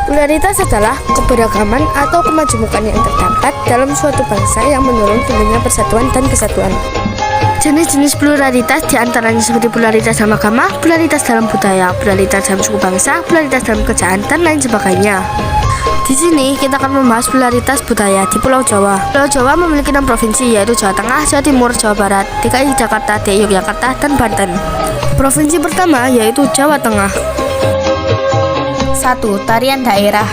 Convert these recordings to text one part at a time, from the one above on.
Pluralitas adalah keberagaman atau kemajemukan yang terdapat dalam suatu bangsa yang mendorong tumbuhnya persatuan dan kesatuan. Jenis-jenis pluralitas diantaranya seperti pluralitas dalam agama, pluralitas dalam budaya, pluralitas dalam suku bangsa, pluralitas dalam kerjaan, dan lain sebagainya. Di sini kita akan membahas pluralitas budaya di Pulau Jawa. Pulau Jawa memiliki 6 provinsi, yaitu Jawa Tengah, Jawa Timur, Jawa Barat, DKI Jakarta, DKI Yogyakarta, dan Banten. Provinsi pertama yaitu Jawa Tengah. 1. Tarian daerah.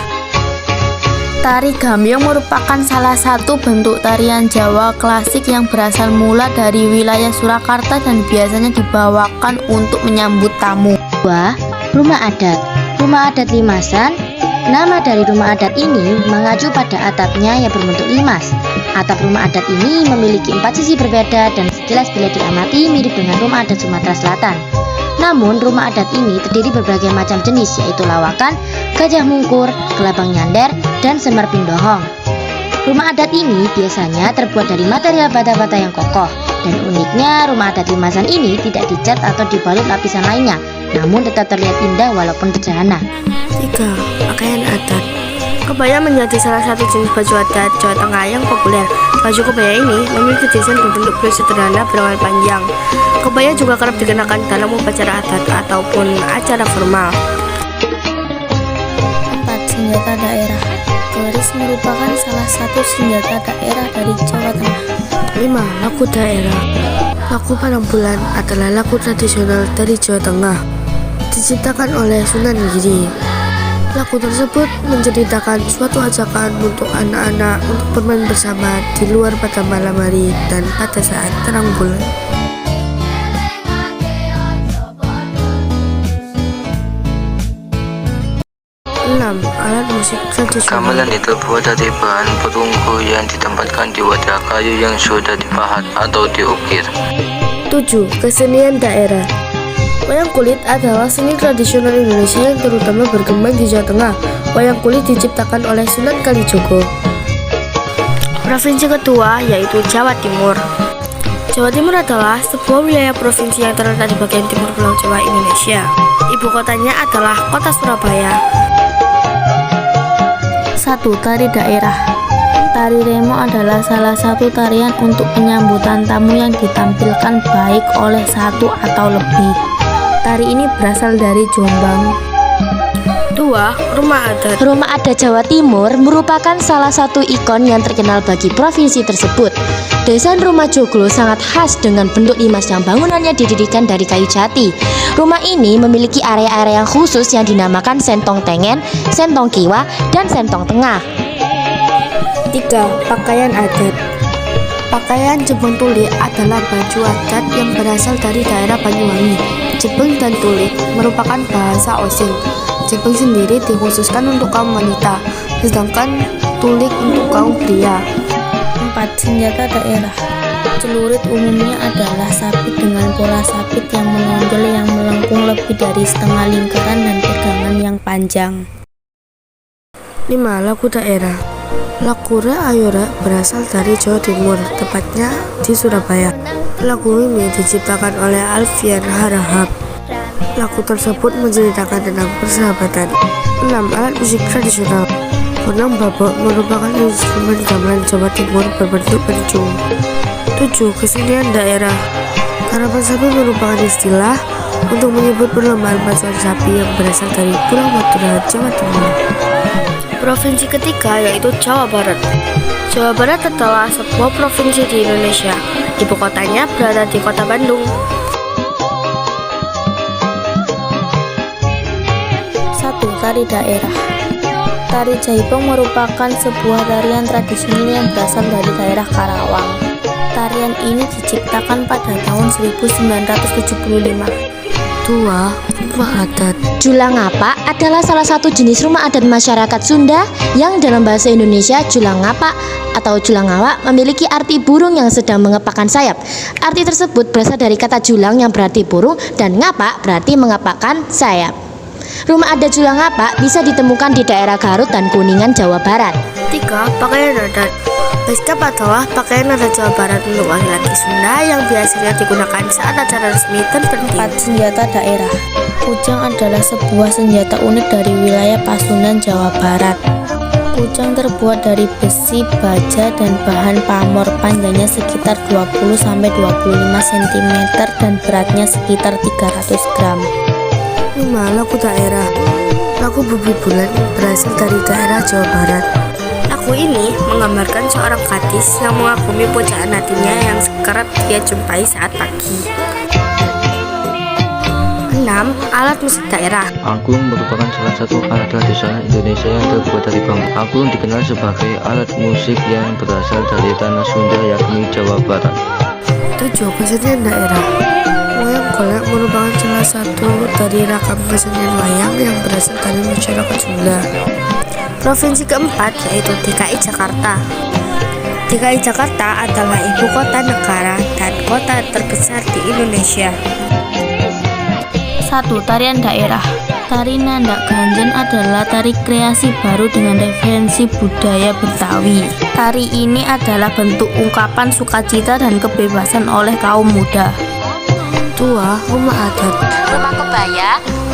Tari Gambyong merupakan salah satu bentuk tarian Jawa klasik yang berasal mula dari wilayah Surakarta dan biasanya dibawakan untuk menyambut tamu. 2. Rumah adat. Rumah adat Limasan. Nama dari rumah adat ini mengacu pada atapnya yang berbentuk limas. Atap rumah adat ini memiliki 4 sisi berbeda dan sekilas bila diamati mirip dengan rumah adat Sumatera Selatan. Namun rumah adat ini terdiri berbagai macam jenis, yaitu lawakan, gajah mungkur, kelabang nyander, dan semar pindohong. Rumah adat ini biasanya terbuat dari material bata-bata yang kokoh. Dan uniknya rumah adat Limasan ini tidak dicat atau dibalut lapisan lainnya, namun tetap terlihat indah walaupun sederhana. 3. Pakaian adat. Kebaya menjadi salah satu jenis baju adat Jawa Tengah yang populer. Baju kebaya ini memiliki desain berbentuk kuil sederhana berangan panjang. Kebaya juga kerap dikenakan dalam upacara adat ataupun acara formal. 4. Senjata daerah. Keris merupakan salah satu senjata daerah dari Jawa Tengah. 5. Lagu daerah. Lagu Padang Bulan adalah lagu tradisional dari Jawa Tengah, diciptakan oleh Sunan Giri. Lagu tersebut menceritakan suatu ajakan untuk anak-anak untuk bermain bersama di luar pada malam hari dan pada saat terang bulan. 6. Alat musik tradisional. Gamelan terbuat dari bahan perunggu yang ditempatkan di wadah kayu yang sudah dipahat atau diukir. 7. Kesenian daerah. Wayang kulit adalah seni tradisional Indonesia yang terutama berkembang di Jawa Tengah. Wayang kulit diciptakan oleh Sunan Kalijogo. Provinsi kedua yaitu Jawa Timur. Jawa Timur adalah sebuah wilayah provinsi yang terletak di bagian timur Pulau Jawa, Indonesia. Ibu kotanya adalah kota Surabaya. 1. Tari daerah. Tari remo adalah salah satu tarian untuk penyambutan tamu yang ditampilkan baik oleh satu atau lebih. Tari ini berasal dari Jombang. 2. Rumah adat. Rumah adat Jawa Timur merupakan salah satu ikon yang terkenal bagi provinsi tersebut. Desain rumah joglo sangat khas dengan bentuk limas yang bangunannya didirikan dari kayu jati. Rumah ini memiliki area-area yang khusus yang dinamakan sentong tengen, sentong kiwa, dan sentong tengah. 3. Pakaian adat. Pakaian Jepang Tulik adalah baju adat yang berasal dari daerah Banyuwangi. Jepang dan Tulik merupakan bahasa Osing. Jepang sendiri dikhususkan untuk kaum wanita, sedangkan Tulik untuk kaum pria. 4. Senjata daerah. Celurit umumnya adalah sabit dengan pola sabit yang menonjol yang melengkung lebih dari setengah lingkaran dan pegangan yang panjang. 5. Lagu daerah. Lagu Rek Ayo Rek berasal dari Jawa Timur, tepatnya di Surabaya. Lagu ini diciptakan oleh Alfian Harahap. Lagu tersebut menceritakan tentang persahabatan. 6. Alat musik tradisional. Gunung babok merupakan instrumen gamelan Jawa Timur berbentuk pencung. 7. Kesenian daerah. Karapan sapi merupakan istilah untuk menyebut perlombaan pacuan sapi yang berasal dari Pulau Madura, Jawa Timur. Provinsi ketiga yaitu Jawa Barat. Jawa Barat adalah sebuah provinsi di Indonesia. Ibu kotanya berada di kota Bandung. 1. Tari daerah. Tari Jaipong merupakan sebuah tarian tradisional yang berasal dari daerah Karawang. Tarian ini diciptakan pada tahun 1975. 2. Rumah adat. Julang Ngapak adalah salah satu jenis rumah adat masyarakat Sunda yang dalam bahasa Indonesia julang ngapak atau julang ngawak memiliki arti burung yang sedang mengepakkan sayap. Arti tersebut berasal dari kata julang yang berarti burung dan ngapak berarti mengepakkan sayap. Rumah adat Sulangapak bisa ditemukan di daerah Garut dan Kuningan, Jawa Barat. 3. Pakaian adat. Beskap adalah pakaian adat Jawa Barat untuk laki-laki Sunda yang biasanya digunakan saat acara resmi terpenting. 4. Senjata daerah. Kujang adalah sebuah senjata unik dari wilayah Pasundan, Jawa Barat. Kujang terbuat dari besi, baja, dan bahan pamor. Panjangnya sekitar 20-25 cm dan beratnya sekitar 300 gram. 5. Lagu daerah. Lagu Bumi Bulan berasal dari daerah Jawa Barat. Lagu ini menggambarkan seorang gadis yang mengagumi pujaan hatinya yang kerap dia jumpai saat pagi. 6. Alat musik daerah. Angklung merupakan salah satu alat tradisional Indonesia yang terbuat dari bambu. Angklung dikenal sebagai alat musik yang berasal dari tanah Sunda yakni Jawa Barat. 7. Kesenian daerah. Wayang golek merupakan salah satu dari ragam kesenian wayang yang berasal dari masyarakat Sunda. Provinsi keempat yaitu DKI Jakarta. DKI Jakarta adalah ibu kota negara dan kota terbesar di Indonesia. 1. Tarian daerah. Tari Nandak Ganjen adalah tari kreasi baru dengan referensi budaya Betawi. Tari ini adalah bentuk ungkapan sukacita dan kebebasan oleh kaum muda. 2. Rumah adat. Rumah kebaya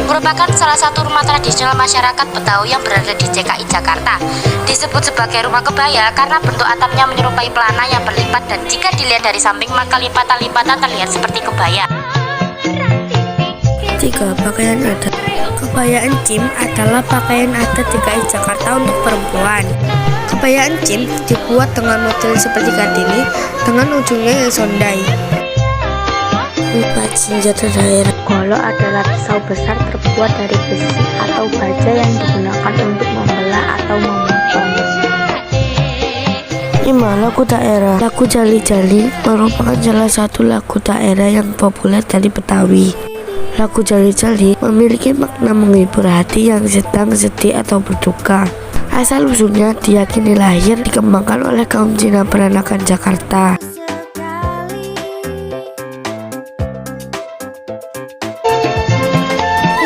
merupakan salah satu rumah tradisional masyarakat Betawi yang berada di DKI Jakarta. Disebut sebagai rumah kebaya karena bentuk atapnya menyerupai pelana yang berlipat dan jika dilihat dari samping maka lipatan-lipatan terlihat seperti kebaya. 3. Pakaian adat. Kebaya encim adalah pakaian adat DKI Jakarta untuk perempuan. Kebaya encim dibuat dengan model seperti Kartini dengan ujungnya yang sondai. 4. Senjata daerah. Golok adalah pisau besar terbuat dari besi atau baja yang digunakan untuk membelah atau memotong. 5. Lagu daerah. Lagu Jali-Jali merupakan salah satu lagu daerah yang populer dari Betawi. Lagu Jali-Jali memiliki makna menghibur hati yang sedang sedih atau berduka. Asal usulnya diyakini lahir dikembangkan oleh kaum Cina peranakan Jakarta.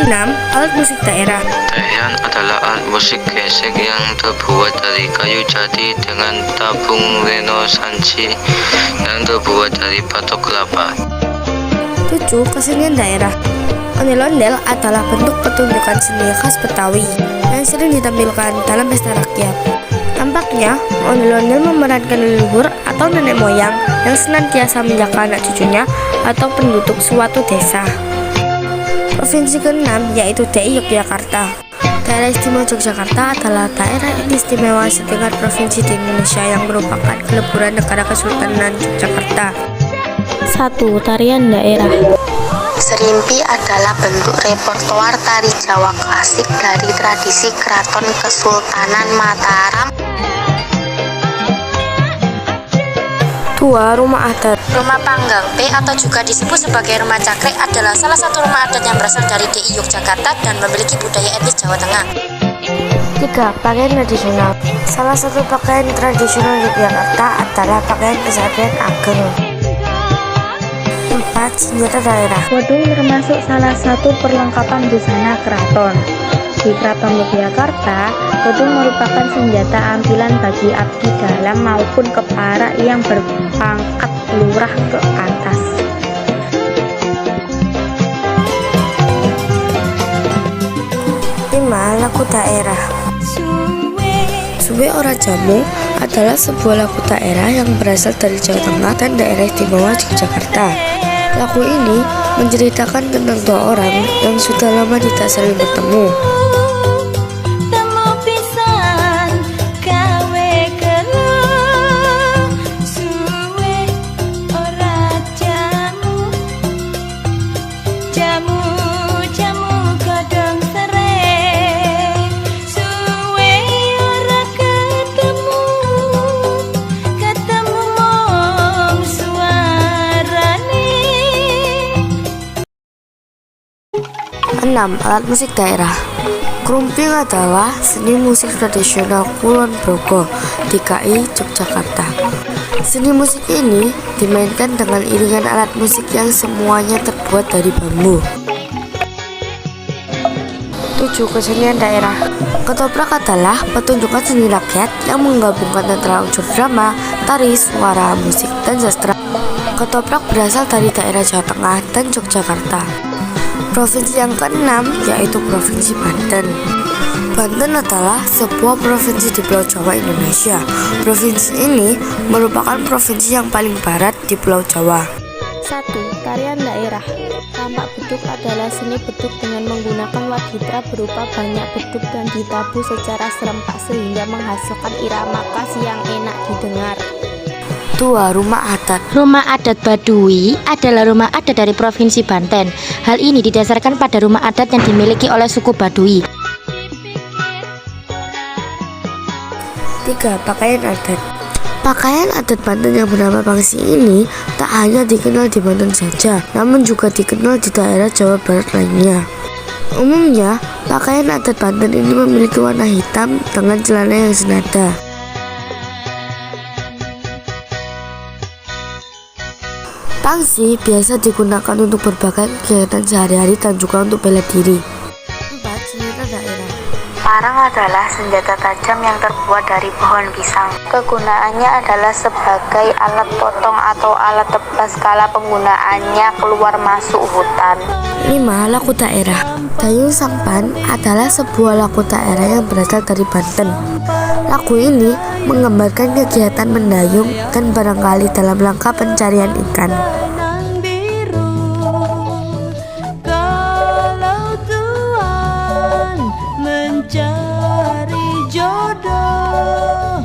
6. Alat musik daerah. Dayan adalah alat musik gesek yang terbuat dari kayu jati dengan tabung renosansi yang terbuat dari batok kelapa. 7. Kesenian daerah. Ondel-ondel adalah bentuk pertunjukan seni khas Betawi yang sering ditampilkan dalam pesta rakyat. Tampaknya, ondel-ondel memerankan leluhur atau nenek moyang yang senantiasa menjaga anak cucunya atau penduduk suatu desa. Provinsi ke-6 yaitu DKI Yogyakarta. Daerah Istimewa Yogyakarta adalah daerah istimewa setingkat provinsi di Indonesia yang merupakan geleburan negara Kesultanan Yogyakarta. 1. Tarian daerah. Serimpi adalah bentuk repertoar tari Jawa klasik dari tradisi Keraton Kesultanan Mataram. 2. Rumah adat. Rumah Panggang P atau juga disebut sebagai Rumah Cakrik adalah salah satu rumah adat yang berasal dari DKI Yogyakarta dan memiliki budaya etnis Jawa Tengah. 3. Pakaian tradisional. Salah satu pakaian tradisional Yogyakarta adalah pakaian kesatria ageng. 4. Senjata daerah. Wedung termasuk salah satu perlengkapan busana keraton. Di Keraton Yogyakarta, wedung merupakan senjata ampilan bagi abdi dalam maupun kepala yang berpangkat lurah ke atas. 5. Lagu daerah. Suwe Ora Jamu adalah sebuah lagu daerah yang berasal dari Jawa Tengah dan daerah istimewa Yogyakarta. Lagu ini menceritakan tentang dua orang yang sudah lama tidak saling bertemu. Enam. Alat musik daerah. Krumping adalah seni musik tradisional Kulon Progo, DKI Yogyakarta. Seni musik ini dimainkan dengan iringan alat musik yang semuanya terbuat dari bambu. 7. Kesenian daerah. Ketoprak adalah pertunjukan seni rakyat yang menggabungkan antara unsur drama, tari, suara, musik, dan sastra. Ketoprak berasal dari daerah Jawa Tengah dan Yogyakarta. Provinsi yang keenam yaitu Provinsi Banten. Banten adalah sebuah provinsi di Pulau Jawa, Indonesia. Provinsi ini merupakan provinsi yang paling barat di Pulau Jawa. 1. Tarian daerah. Rampak beduk adalah seni beduk dengan menggunakan waditra berupa banyak beduk dan ditabuh secara serempak sehingga menghasilkan irama khas yang enak didengar. 2. Rumah adat. Rumah adat Baduy adalah rumah adat dari Provinsi Banten. Hal ini didasarkan pada rumah adat yang dimiliki oleh suku Baduy. 3. Pakaian adat. Pakaian adat Banten yang bernama pangsi ini tak hanya dikenal di Banten saja, namun juga dikenal di daerah Jawa Barat lainnya. Umumnya, pakaian adat Banten ini memiliki warna hitam dengan celana yang senada. Pangsi biasa digunakan untuk berbagai kegiatan sehari-hari dan juga untuk bela diri. 4. Senjata daerah. Parang adalah senjata tajam yang terbuat dari pohon pisang. Kegunaannya adalah sebagai alat potong atau alat tebas kala penggunaannya keluar masuk hutan. 5. Laku daerah. Dayung Sangpan adalah sebuah laku daerah yang berasal dari Banten. Lagu ini menggambarkan kegiatan mendayung dan barangkali dalam rangka pencarian ikan. Mencari jodoh,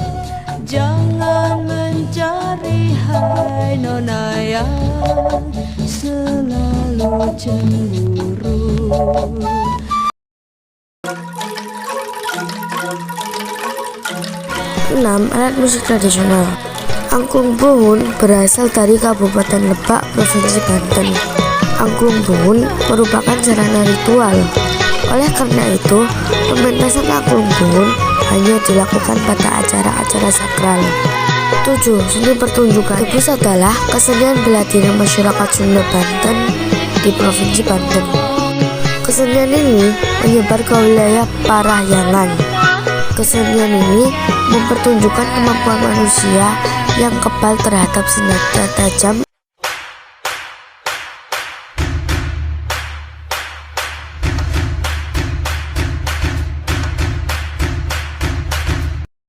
jangan mencari hai nona yang selalu cemburu. 6. Alat musik tradisional. Angklung Buhun berasal dari Kabupaten Lebak, Provinsi Banten. Angklung Buhun merupakan sarana ritual. Oleh karena itu, pementasan angklung Buhun hanya dilakukan pada acara-acara sakral. 7. Seni pertunjukan. Tebus adalah kesenian bela diri masyarakat Sunda Banten di Provinsi Banten. Kesenian ini menyebar ke wilayah Parahyangan. Kesenian ini mempertunjukkan kemampuan manusia yang kebal terhadap senjata tajam